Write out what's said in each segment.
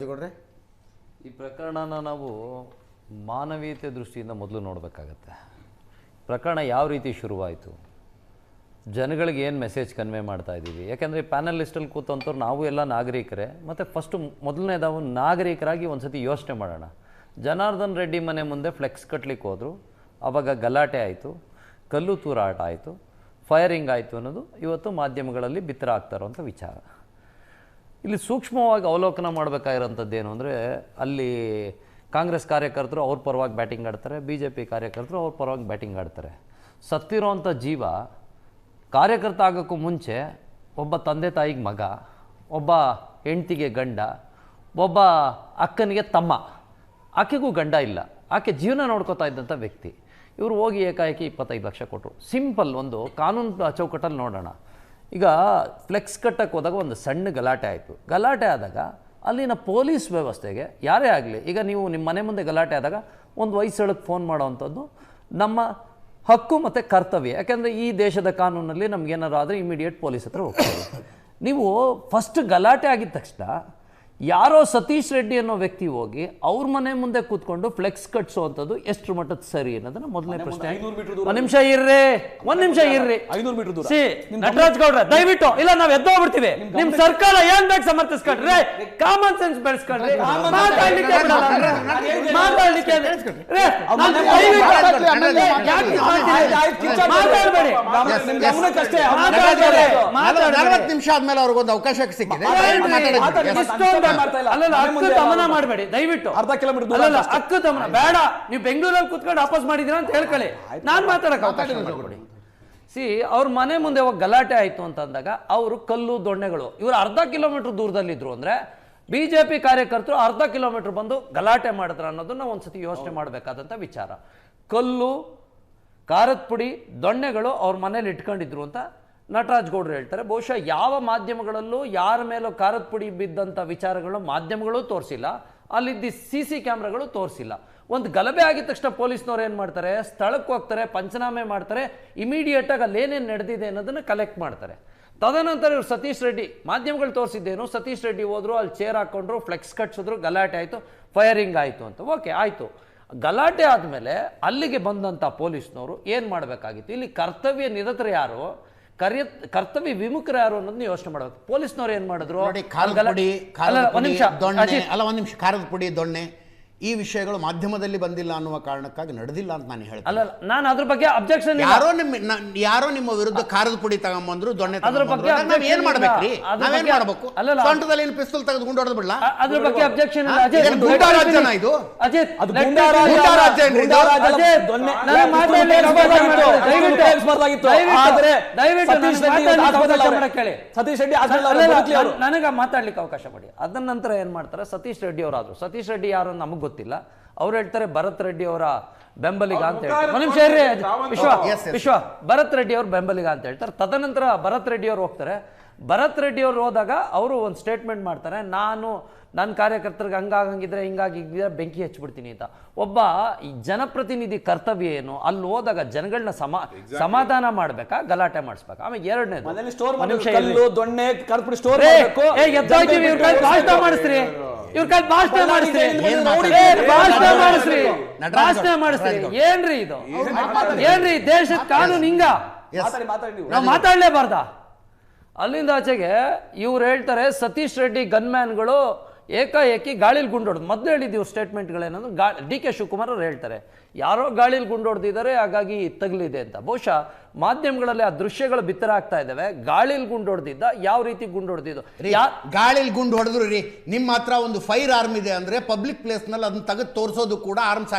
ರಾಜೇಗೌಡ್ರೆ? ಈ ಪ್ರಕರಣನ ನಾವು ಮಾನವೀಯತೆ ದೃಷ್ಟಿಯಿಂದ ಮೊದಲು ನೋಡಬೇಕಾಗತ್ತೆ. ಪ್ರಕರಣ ಯಾವ ರೀತಿ ಶುರುವಾಯಿತು, ಜನಗಳಿಗೆ ಏನು ಮೆಸೇಜ್ ಕನ್ವೆ ಮಾಡ್ತಾ ಇದ್ದೀವಿ. ಯಾಕೆಂದರೆ ಪ್ಯಾನಲಿಸ್ಟಲ್ಲಿ ಕೂತಂಥವ್ರು ನಾವು ಎಲ್ಲ ನಾಗರಿಕರೇ. ಮತ್ತು ಫಸ್ಟು ಮೊದಲನೇದಾವು ನಾಗರಿಕರಾಗಿ ಒಂದು ಸತಿ ಯೋಚನೆ ಮಾಡೋಣ. ಜನಾರ್ದನ್ ರೆಡ್ಡಿ ಮನೆ ಮುಂದೆ ಫ್ಲೆಕ್ಸ್ ಕಟ್ಲಿಕ್ಕೆ ಹೋದರು, ಆವಾಗ ಗಲಾಟೆ ಆಯಿತು, ಕಲ್ಲು ತೂರಾಟ ಆಯಿತು, ಫೈರಿಂಗ್ ಆಯಿತು ಅನ್ನೋದು ಇವತ್ತು ಮಾಧ್ಯಮಗಳಲ್ಲಿ ಬಿತ್ತರ ಆಗ್ತಾ ಇರೋಂಥ ವಿಚಾರ. ಇಲ್ಲಿ ಸೂಕ್ಷ್ಮವಾಗಿ ಅವಲೋಕನ ಮಾಡಬೇಕಾಗಿರೋಂಥದ್ದು ಏನು ಅಂದರೆ, ಅಲ್ಲಿ ಕಾಂಗ್ರೆಸ್ ಕಾರ್ಯಕರ್ತರು ಅವ್ರ ಪರವಾಗಿ ಬ್ಯಾಟಿಂಗ್ ಆಡ್ತಾರೆ, BJP ಕಾರ್ಯಕರ್ತರು ಅವ್ರ ಪರವಾಗಿ ಬ್ಯಾಟಿಂಗ್ ಆಡ್ತಾರೆ. ಸತ್ತಿರೋಂಥ ಜೀವ ಕಾರ್ಯಕರ್ತ ಆಗೋಕ್ಕೂ ಮುಂಚೆ ಒಬ್ಬ ತಂದೆ ತಾಯಿಗೆ ಮಗ, ಒಬ್ಬ ಹೆಂಡ್ತಿಗೆ ಗಂಡ, ಒಬ್ಬ ಅಕ್ಕನಿಗೆ ತಮ್ಮ, ಆಕೆಗೂ ಗಂಡ ಇಲ್ಲ, ಆಕೆ ಜೀವನ ನೋಡ್ಕೋತಾ ಇದ್ದಂಥ ವ್ಯಕ್ತಿ. ಇವರು ಹೋಗಿ ಏಕಾಏಕಿ 25 ಲಕ್ಷ ಕೊಟ್ಟರು. ಸಿಂಪಲ್ ಒಂದು ಕಾನೂನು ಚೌಕಟ್ಟಲ್ಲಿ ನೋಡೋಣ. ಈಗ ಫ್ಲೆಕ್ಸ್ ಕಟ್ಟಕ್ಕೆ ಹೋದಾಗ ಒಂದು ಸಣ್ಣ ಗಲಾಟೆ ಆಯಿತು. ಗಲಾಟೆ ಆದಾಗ ಅಲ್ಲಿನ ಪೊಲೀಸ್ ವ್ಯವಸ್ಥೆಗೆ ಯಾರೇ ಆಗಲಿ, ಈಗ ನೀವು ನಿಮ್ಮ ಮನೆ ಮುಂದೆ ಗಲಾಟೆ ಆದಾಗ ಒಂದು ವಯಸ್ಸೊಳಗೆ ಫೋನ್ ಮಾಡೋವಂಥದ್ದು ನಮ್ಮ ಹಕ್ಕು ಮತ್ತು ಕರ್ತವ್ಯ. ಯಾಕೆಂದರೆ ಈ ದೇಶದ ಕಾನೂನಲ್ಲಿ ನಮಗೇನಾರು ಆದರೆ ಇಮಿಡಿಯೇಟ್ ಪೊಲೀಸ್ ಹತ್ರ ಹೋಗ್ತೀವಿ. ನೀವು ಫಸ್ಟ್ ಗಲಾಟೆ ಆಗಿದ ತಕ್ಷಣ ಯಾರೋ ಸತೀಶ್ ರೆಡ್ಡಿ ಅನ್ನೋ ವ್ಯಕ್ತಿ ಹೋಗಿ ಅವ್ರ ಮನೆ ಮುಂದೆ ಕೂತ್ಕೊಂಡು ಫ್ಲೆಕ್ಸ್ ಕಟ್ಸೋವಂಥದ್ದು ಎಷ್ಟು ಮಟ್ಟದ ಸರಿ ಅನ್ನೋದನ್ನ ಮೊದಲನೇ ಪ್ರಶ್ನೆ. ಒಂದ್ ನಿಮಿಷ ಇರ್ರಿ, ನಟರಾಜ್ ಗೌಡ್ರೆ ದಯವಿಟ್ಟು, ಇಲ್ಲ ನಾವ್ ಎದ್ದೋಗ್ಬಿಡ್ತೀವಿ. ನಿಮ್ ಸರ್ಕಾರ ಏನ್ ಬೇಕು ಸಮರ್ಥಿಸ್ಕೊಳ್ರಿ, ಕಾಮನ್ ಸೆನ್ಸ್ ಬೆಳೆಸ್ಕೊಳ್ರಿ. ಮಾತಾಡ್ಲಿಕ್ಕೆ ನಿಮಿಷ ಆದ್ಮೇಲೆ ಅವ್ರಿಗೊಂದು ಅವಕಾಶ ಸಿಕ್ಕಿದೆ. ದಮನ ಮಾಡಬೇಡಿ ದಯವಿಟ್ಟು. ಅರ್ಧ ಕಿಲೋಮೀಟರ್ ಅಕ್ಕ ದಮನ ಬೇಡ. ನೀವು ಬೆಂಗಳೂರಲ್ಲಿ ಕುತ್ಕೊಂಡು ವಾಪಸ್ ಮಾಡಿದೀರ ಅಂತ ಹೇಳ್ಕೊಳ್ಳಿ, ನಾನ್ ಮಾತಾಡಕ್ ಅವಕಾಶ ಮಾಡ್ಕೊಡಿ. ಅವ್ರ ಮನೆ ಮುಂದೆ ಹೋಗಿ ಗಲಾಟೆ ಆಯ್ತು ಅಂತ ಅಂದಾಗ ಅವರು ಕಲ್ಲು ದೊಣ್ಣೆಗಳು, ಇವರು ಅರ್ಧ ಕಿಲೋಮೀಟರ್ ದೂರದಲ್ಲಿದ್ರು ಅಂದ್ರೆ BJP ಕಾರ್ಯಕರ್ತರು ಅರ್ಧ ಕಿಲೋಮೀಟರ್ ಬಂದು ಗಲಾಟೆ ಮಾಡಿದ್ರ ಅನ್ನೋದನ್ನ ಒಂದ್ಸತಿ ಯೋಚನೆ ಮಾಡಬೇಕಾದಂತ ವಿಚಾರ. ಕಲ್ಲು, ಖಾರದ ಪುಡಿ, ದೊಣ್ಣೆಗಳು ಅವ್ರ ಮನೇಲಿ ಇಟ್ಕೊಂಡಿದ್ರು ಅಂತ ನಟರಾಜ್ ಗೌಡ್ರು ಹೇಳ್ತಾರೆ. ಬಹುಶಃ ಯಾವ ಮಾಧ್ಯಮಗಳಲ್ಲೂ ಯಾರ ಮೇಲೂ ಖಾರದ ಪುಡಿ ಬಿದ್ದಂಥ ವಿಚಾರಗಳು ಮಾಧ್ಯಮಗಳು ತೋರಿಸಿಲ್ಲ, ಅಲ್ಲಿದ್ದ CC ಕ್ಯಾಮ್ರಾಗಳು ತೋರಿಸಿಲ್ಲ. ಒಂದು ಗಲಭೆ ಆಗಿದ ತಕ್ಷಣ ಪೊಲೀಸ್ನವ್ರು ಏನು ಮಾಡ್ತಾರೆ, ಸ್ಥಳಕ್ಕೆ ಹೋಗ್ತಾರೆ, ಪಂಚನಾಮೆ ಮಾಡ್ತಾರೆ, ಇಮಿಡಿಯೇಟಾಗಿ ಅಲ್ಲೇನೇನು ನಡೆದಿದೆ ಅನ್ನೋದನ್ನು ಕಲೆಕ್ಟ್ ಮಾಡ್ತಾರೆ. ತದನಂತರ ಇವರು ಸತೀಶ್ ರೆಡ್ಡಿ ಮಾಧ್ಯಮಗಳು ತೋರಿಸಿದ್ದೇನು, ಸತೀಶ್ ರೆಡ್ಡಿ ಹೋದ್ರು, ಅಲ್ಲಿ ಚೇರ್ ಹಾಕೊಂಡ್ರು, ಫ್ಲೆಕ್ಸ್ ಕಟ್ಸಿದ್ರು, ಗಲಾಟೆ ಆಯಿತು, ಫೈರಿಂಗ್ ಆಯಿತು ಅಂತ. ಓಕೆ ಆಯಿತು. ಗಲಾಟೆ ಆದಮೇಲೆ ಅಲ್ಲಿಗೆ ಬಂದಂಥ ಪೊಲೀಸ್ನವರು ಏನು ಮಾಡಬೇಕಾಗಿತ್ತು, ಇಲ್ಲಿ ಕರ್ತವ್ಯ ನಿರತರು ಯಾರು, ಕರ್ತವ್ಯ ವಿಮುಖರು ಯಾರು ಅನ್ನೋದನ್ನ ಯೋಚನೆ ಮಾಡಬೇಕು. ಪೊಲೀಸ್ನವ್ರು ಏನ್ ಮಾಡಿದ್ರು, ಖಾರದ ಪುಡಿ, ದೊಣ್ಣೆ ಈ ವಿಷಯಗಳು ಮಾಧ್ಯಮದಲ್ಲಿ ಬಂದಿಲ್ಲ ಅನ್ನುವ ಕಾರಣಕ್ಕಾಗಿ ನಡೆದಿಲ್ಲ ಅಂತ ನಾನು ಹೇಳ್ತೀನಿ. ಅಲ್ಲ, ನಾನು ಅದ್ರ ಬಗ್ಗೆ ಅಬ್ಜೆಕ್ಷನ್, ಯಾರೋ ನಿಮ್ಮ ವಿರುದ್ಧ ಖಾರದ ಪುಡಿ ತಗೊಂಬಂದ್ರು, ದೊಣ್ಣೆ ಏನ್ ಮಾಡ್ಬೇಕ್ರಿ, ನಾವೇನ್ ಮಾಡ್ಬೇಕು? ಸೊಂಟದಲ್ಲಿ ಪಿಸ್ತೂಲ್ ತೆಗೆದು ಗುಂಡೊಡೆದು ಬಿಡ್ಲಾ? ಅದ್ರ ಬಗ್ಗೆ ಅಬ್ಜೆಕ್ಷನ್ ಇಲ್ಲ. ಗುಂಡಾರಾಜ್ಯನ ಇದು? ಅಜಿತ್ ನನಗ ಮಾತಾಡ್ಲಿಕ್ಕೆ ಅವಕಾಶ ಮಾಡಿ. ಅದನ್ನ ನಂತರ ಏನ್ ಮಾಡ್ತಾರೆ, ಸತೀಶ್ ರೆಡ್ಡಿ ಅವರಾದ್ರು. ಸತೀಶ್ ರೆಡ್ಡಿ ಯಾರು ನಮಗ್ ಗೊತ್ತಿಲ್ಲ. ಅವ್ರು ಹೇಳ್ತಾರೆ ಭರತ್ ರೆಡ್ಡಿ ಅವರ ಬೆಂಬಲಿಗ ಅಂತ ಹೇಳ್ತಾರೆ. ಒಂದು ನಿಮಿಷ ಇರ್ರಿ ವಿಶ್ವ, ಭರತ್ ರೆಡ್ಡಿ ಅವ್ರ ಬೆಂಬಲಿಗ ಅಂತ ಹೇಳ್ತಾರೆ. ತದನಂತರ ಭರತ್ ರೆಡ್ಡಿ ಅವ್ರು ಹೋಗ್ತಾರೆ. ಭರತ್ ರೆಡ್ಡಿ ಅವ್ರು ಹೋದಾಗ ಅವರು ಒಂದು ಸ್ಟೇಟ್ಮೆಂಟ್ ಮಾಡ್ತಾರೆ, ನನ್ನ ಕಾರ್ಯಕರ್ತರಿಗೆ ಹಂಗಾಗಿದ್ರೆ ಹಿಂಗಾಗಿದ್ರೆ ಬೆಂಕಿ ಹಚ್ಬಿಡ್ತೀನಿ ಅಂತ. ಒಬ್ಬ ಈ ಜನಪ್ರತಿನಿಧಿ ಕರ್ತವ್ಯ ಏನು, ಅಲ್ಲಿ ಹೋದಾಗ ಜನಗಳನ್ನ ಸಮಾಧಾನ ಮಾಡ್ಬೇಕಾ, ಗಲಾಟೆ ಮಾಡಿಸ್ಬೇಕಾ? ಆಮೇಲೆ ಎರಡನೇದು ಮಾಡಿಸ್ರಿ, ಇವ್ರ ಕೈ ಭಾಷಣ ಮಾಡಿಸ್ರಿ, ಏನ್ರಿ ಇದು? ಏನ್ರಿ ದೇಶದ ಕಾನೂನು ಹಿಂಗ? ನಾವು ಮಾತಾಡ್ಲೇಬಾರ್ದ? ಅಲ್ಲಿಂದ ಆಚೆಗೆ ಇವ್ರು ಹೇಳ್ತಾರೆ ಸತೀಶ್ ರೆಡ್ಡಿ ಗನ್ಮ್ಯಾನ್ಗಳು ಏಕಾಏಕಿ ಗಾಳಿಲಿ ಗುಂಡೊಡ್ದು. ಮೊದಲು ಹೇಳಿದ್ದೀವಿ ಸ್ಟೇಟ್ಮೆಂಟ್ಗಳೇನಂದ್ರೆ DK ಶಿವಕುಮಾರ್ ಅವ್ರು ಹೇಳ್ತಾರೆ ಯಾರೋ ಗಾಳಿಲಿ ಗುಂಡೊಡ್ದಿದ್ದಾರೆ, ಹಾಗಾಗಿ ತಗಲಿದೆ ಅಂತ. ಬಹುಶಃ ಮಾಧ್ಯಮಗಳಲ್ಲಿ ಆ ದೃಶ್ಯಗಳು ಬಿತ್ತರ ಆಗ್ತಾ ಇದ್ದಾವೆ. ಗಾಳಿಲಿ ಗುಂಡೊಡ್ದಿದ್ದ, ಯಾವ ರೀತಿ ಗುಂಡೊಡ್ದಿದ್ದು? ಗಾಳಿಲಿ ಗುಂಡು ಹೊಡೆದ್ರು ರೀ, ನಿಮ್ಮ ಹತ್ರ ಒಂದು ಫೈರ್ ಆರ್ಮ್ ಇದೆ ಅಂದ್ರೆ ಪಬ್ಲಿಕ್ ಪ್ಲೇಸ್ ನಲ್ಲಿ ಅದನ್ನ ತೆಗೆದು ತೋರಿಸೋದು ಕೂಡ ಆರ್ಮ್ಸ್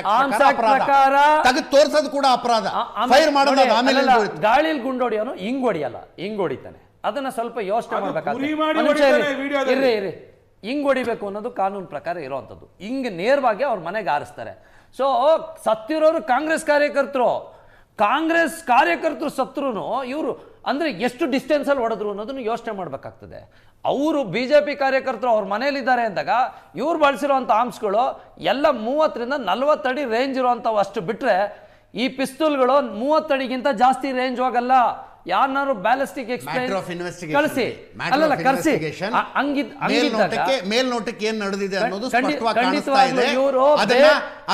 ಪ್ರಕಾರ, ತೆಗೆದು ತೋರಿಸೋದು ಕೂಡ ಅಪರಾಧ. ಫೈರ್ ಮಾಡೋದು ಆಮೇಲೆ. ಗಾಳಿಲಿ ಗುಂಡೊಡಿಯೋನು ಹಿಂಗ್ ಹೊಡಿಯಲ್ಲ, ಹಿಂಗ್ ಹೊಡಿತಾನೆ. ಅದನ್ನ ಸ್ವಲ್ಪ ಯೋಚನೆ ಮಾಡ್ಬೇಕಾಗ್ತದೆ. ಹಿಂಗ್ ಹೊಡಿಬೇಕು ಅನ್ನೋದು ಕಾನೂನು ಪ್ರಕಾರ ಇರೋವಂಥದ್ದು. ಹಿಂಗ್ ನೇರವಾಗಿ ಅವ್ರ ಮನೆಗೆ ಆರಿಸ್ತಾರೆ. ಸೊ ಸತ್ತಿರೋರು ಕಾಂಗ್ರೆಸ್ ಕಾರ್ಯಕರ್ತರು ಸತ್ರು ಇವರು ಅಂದ್ರೆ ಎಷ್ಟು ಡಿಸ್ಟೆನ್ಸ್ ಅಲ್ಲಿ ಹೊಡೆದ್ರು ಅನ್ನೋದನ್ನು ಯೋಚನೆ ಮಾಡ್ಬೇಕಾಗ್ತದೆ. ಅವರು BJP ಕಾರ್ಯಕರ್ತರು ಅವ್ರ ಮನೇಲಿದ್ದಾರೆ ಅಂದಾಗ ಇವ್ರು ಬಳಸಿರುವಂತ ಆರ್ಮ್ಸ್ಗಳು ಎಲ್ಲ 30ರಿಂದ 40 ಅಡಿ ರೇಂಜ್ ಇರುವಂತವು. ಅಷ್ಟು ಬಿಟ್ರೆ ಈ ಪಿಸ್ತೂಲ್ಗಳು 30 ಅಡಿಗಿಂತ ಜಾಸ್ತಿ ರೇಂಜ್ ಹೋಗಲ್ಲ. ಯಾರನ್ನಾರು ಬ್ಯಾಲಿಸ್ಟಿಕ್ Matter of investigation. ಕಳಿಸಿ Matter ಅಲ್ಲಲ್ಲ of ಕಳಿಸಿ investigation. ಹಂಗಿದ್ದಾಗ ಮೇಲ್ನೋಟಕ್ಕೆ ಏನ್ ನಡೆದಿದೆ ಅನ್ನೋದು ಖಂಡಿತ- ಸ್ಪಷ್ಟವಾಗಿ ಕಾಣಿಸ್ತಾ ಖಂಡಿತವಾಗ್ಲೂ ಇದೆ. ಇವ್ರು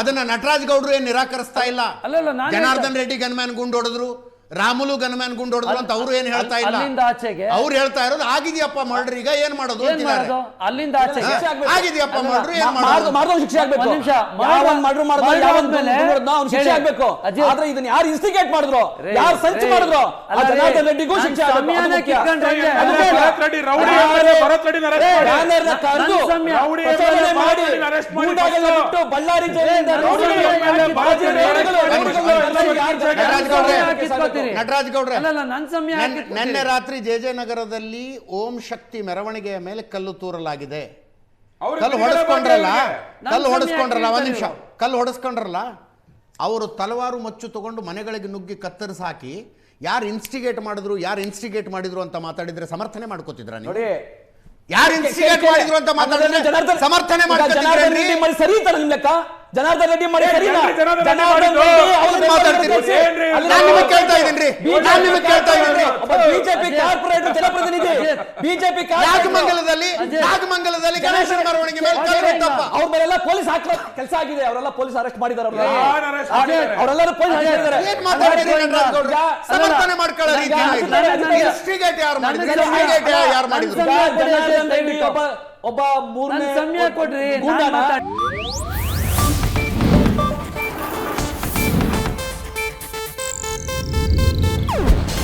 ಅದನ್ನ ನಟರಾಜ್ ಗೌಡ್ರು ಏನ್ ನಿರಾಕರಿಸ್ತಾ ಇಲ್ಲ. ಅಲ್ಲಲ್ಲ, ನಾನು ಜನಾರ್ದನ್ ರೆಡ್ಡಿ ಗನ್ಮ್ಯಾನ್ ಗುಂಡು ಹೊಡೆದ್ರು, ರಾಮುಲು ಗನ್ಮ್ಯಾನ್ ಗುಂಡು ಹೊಡೆದ್ರು ಅಂತ ಅವರು ಏನ್ ಹೇಳ್ತಾ ಇಲ್ಲ. ಅಲ್ಲಿಂದ ಆಚೆಗೆ ಅವ್ರು ಹೇಳ್ತಾ ಇರೋದು ಆಗಿದೆಯಪ್ಪ ಮರ್ಡರ್, ಈಗ ಏನ್ ಮಾಡೋದು ಏನ್ ಅಂತಿದ್ದಾರೆ. ಮಾಡೋದು? ಅಲ್ಲಿಂದ ಆಚೆಗೆ ಆಗಿದೆಯಪ್ಪ ಮರ್ಡರ್, ಏನ್ ಮಾಡೋದು? ಮಾಡಿದವ್ನು ಶಿಕ್ಷೆ ಆಗ್ಬೇಕು. ಒಂದ್ ನಿಮಿಷ. ಯಾವನ್ ಮರ್ಡರ್ ಮಾಡಿದ ಮರ್ಡರ್ ಯಾವನ್ ಆದ್ಮೇಲೆ ಅವ್ನು ಶಿಕ್ಷೆ ಆಗ್ಬೇಕು. ಅಜಯ್, ಆದ್ರೆ ಇದನ್ನ ಯಾರು ಇನ್ಸ್ಟಿಗೇಟ್ ಮಾಡಿದ್ರು, ರೇ, ಯಾರು ಸಂಚು ರೇ, ಮಾಡಿದ್ರು, ಅಲ್ಲ ಆ ರೇ, ಜನಾರ್ದನ್ ರೆಡ್ಡಿಗೂ ಶಿಕ್ಷೆ ಆಗ್ಬೇಕು. ಅದು ಸಮಯನ ಮುಖ್ಯ. ಕಿತ್ಕೊಂಡ್ರೆ ಹೆಂಗೆ? ಅದು ಬೇಡ. ಭರತ್ ರೆಡ್ಡಿ ರೌಡಿ ಎಮ್ಎಲ್ಎ ಭರತ್ ರೆಡ್ಡಿನ ಅರೆಸ್ಟ್ ಮಾಡಿ. ಬ್ಯಾನರ್ನ ಕರ್ದು ರೌಡಿ ಪ್ರಚೋದನೆ ಎಮ್ಎಲ್ಎ ಮಾಡಿ ಭರತ್ ರೆಡ್ಡಿನ ಅರೆಸ್ಟ್ ಮಾಡಿ ಗೂಂಡಾಗಳನ್ನ ಫಸ್ಟ್. ಬಿಟ್ಟು ಬಳ್ಳಾರಿ ಜೈಲಿನಿಂದ ರೌಡಿ ಎಮ್ಎಲ್ಎ ಭರತ್ ನಟರಾಜ್ ಗೌಡ್ರೆ, ಅಲ್ಲಲ್ಲ, ನನ್ ಸಮಯ ನಿನ್ನೆ ರಾತ್ರಿ ಜೆ ನಗರದಲ್ಲಿ ಓಂ ಶಕ್ತಿ ಮೆರವಣಿಗೆಯ ಮೇಲೆ ಕಲ್ಲು ತೂರಲಾಗಿದೆ. ಕಲ್ಲು ಹೊಡೆಸ್ಕೊಂಡ್ರಲ್ಲ ಒಂದ್ ನಿಮಿಷ, ಕಲ್ಲು ಹೊಡೆಸ್ಕೊಂಡ್ರಲ್ಲ, ಅವರು ತಲವಾರು ಮಚ್ಚು ತಗೊಂಡು ಮನೆಗಳಿಗೆ ನುಗ್ಗಿ ಕತ್ತರಿಸಿ ಹಾಕಿ ಯಾರು ಇನ್ಸ್ಟಿಗೇಟ್ ಮಾಡಿದ್ರು ಅಂತ ಮಾತಾಡಿದ್ರೆ ಸಮರ್ಥನೆ ಮಾಡ್ಕೋತಿದ್ರ ನೀವು? ನೋಡಿ, ಯಾರು ಇನ್ಸ್ಟಿಗೇಟ್ ಮಾಡಿದ್ರು ಅಂತ ಮಾತಾಡಿದ್ರೆ ಸಮರ್ಥನೆ ಮಾಡ್ಕೋತಿದ್ರೇನ್ರಿ? ಸರಿ ತರ ನಿಮ್ ಲೆಕ್ಕ ಜನಾರ್ದನ್ ರೆಡ್ಡಿ ಮಾಡಿ ಸರಿನಾ? ಜನಾರ್ದನ್ ರೆಡ್ಡಿ ಬಿಜೆಪಿ ಕಾರ್ಪೊರೇಟರ್ ಜನಪ್ರತಿನಿಧಿ, ಬಿಜೆಪಿ ನಾಗಮಂಗಲದಲ್ಲಿ ಗಣೇಶನ ಮೆರವಣಿಗೆ ಮೇಲೆ ಕಲ್ಲು ಹೊಡೆದಪ್ಪ. ಅವ್ರ ಮೇಲೆಲ್ಲ ಪೊಲೀಸ್ ಹಾಕೋ ಕೆಲಸ ಆಗಿದೆ. ಅವರೆಲ್ಲ ಪೊಲೀಸ್ ಅರೆಸ್ಟ್ ಮಾಡಿದ್ದಾರೆ. ಅವರೆಲ್ಲರೂ ಪೊಲೀಸ್ ಮಾಡಿದ್ದಾರೆ. ಏನ್ ಮಾತಾಡ್ತೀರಿ ನಟರಾಜ್ ಗೌಡ್ರೆ? ಸಮರ್ಥನೆ ಮಾಡ್ಕೊಳ್ಳೋ ರೀತಿ ಇನ್ಸ್ಟಿಗೇಟ್ ಯಾರು ಮಾಡಿದ್ರು? ಜನಾರ್ದನ್ ರೆಡ್ಡಿ ಒಬ್ಬ ಮೂರನೇ ಸಮಯ ಕೊಡ್ರಿ, ಗೂಂಡಾನ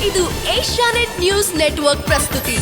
ಇದು ಏಷ್ಯಾನೆಟ್ ನ್ಯೂಸ್ ನೆಟ್ವರ್ಕ್ ಪ್ರಸ್ತುತಿ.